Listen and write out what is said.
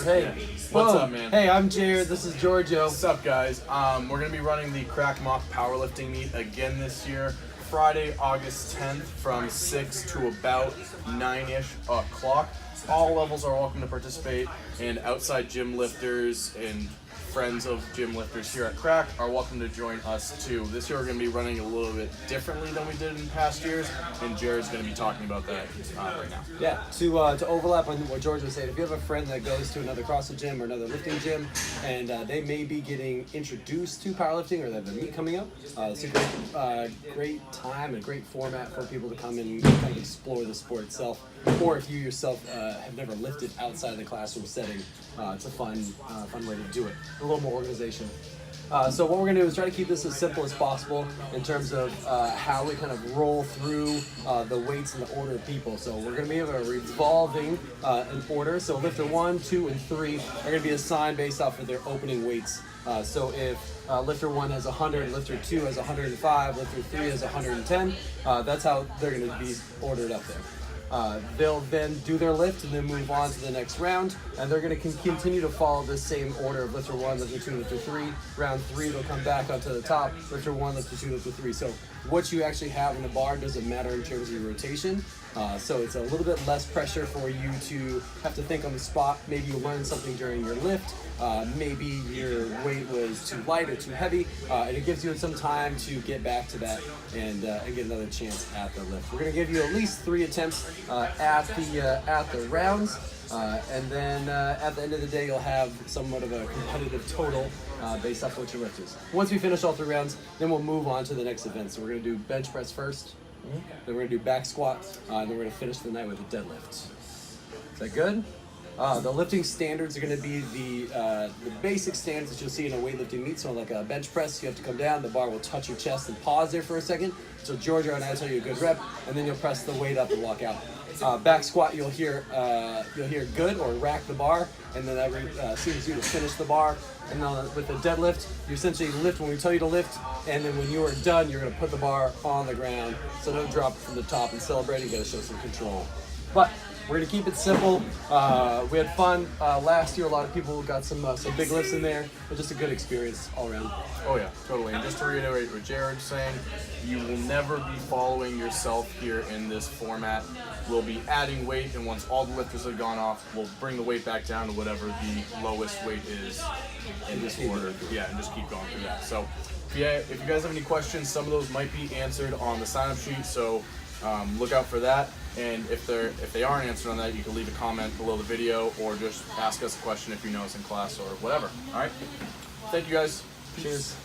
Hey. Yeah. What's up, man? Hey, I'm Jared. This is Giorgio. What's up, guys? We're going to be running the Craic mock powerlifting meet again this year, Friday, August 10th from 6 to about 9-ish o'clock. All levels are welcome to participate, and outside gym lifters and friends of gym lifters here at Craic are welcome to join us too. This year we're going to be running a little bit differently than we did in past years, and Jared's going to be talking about that right now. Yeah, to overlap on what George was saying, if you have a friend that goes to another CrossFit gym or another lifting gym, and they may be getting introduced to powerlifting or they have a meet coming up, it's a great time and great format for people to come and kind of explore the sport itself. Or if you yourself have never lifted outside of the classroom setting, it's a fun way to do it. A little more organization. So what we're going to do is try to keep this as simple as possible in terms of how we kind of roll through the weights in the order of people. So we're going to be able to revolving in order. So lifter 1, 2, and 3 are going to be assigned based off of their opening weights. So if lifter 1 has 100, lifter 2 has 105, lifter 3 has 110, that's how they're going to be ordered up there. They'll then do their lift and then move on to the next round, and they're going to continue to follow this same order of lifter 1, lifter 2, lifter 3. Round 3, they'll come back onto the top, lifter 1, lifter 2, lifter 3. So what you actually have in the bar doesn't matter in terms of your rotation. So it's a little bit less pressure for you to have to think on the spot. Maybe you learned something during your lift. Maybe your weight was too light or too heavy, and it gives you some time to get back to that and get another chance at the lift. We're going to give you at least 3 attempts at the rounds, and then at the end of the day, you'll have somewhat of a competitive total based off what your lift is. Once we finish all 3 rounds, then we'll move on to the next event. So we're going to do bench press first, then we're going to do back squat, and then we're going to finish the night with a deadlift. Is that good? The lifting standards are going to be the basic standards that you'll see in a weightlifting meet. So like a bench press, you have to come down, the bar will touch your chest and pause there for a second. So Giorgio and I tell you a good rep, and then you'll press the weight up and walk out. Back squat, you'll hear good or rack the bar, and then that seems you to finish the bar. And then with the deadlift, you essentially lift when we tell you to lift, and then when you are done, you're going to put the bar on the ground. So don't drop it from the top and celebrate. You got to show some control. But we're going to keep it simple. We had fun last year. A lot of people got some big lifts in there, but just a good experience all around. Oh yeah, totally. And just to reiterate what Jared's saying, you will never be following yourself here in this format. We'll be adding weight, and once all the lifters have gone off, we'll bring the weight back down to whatever the lowest weight is in this order. Yeah, and just keep going through that. So if you guys have any questions, some of those might be answered on the sign-up sheet, so look out for that. And if they aren't answered on that, you can leave a comment below the video, or just ask us a question if you know us in class or whatever. All right? Thank you, guys. Cheers.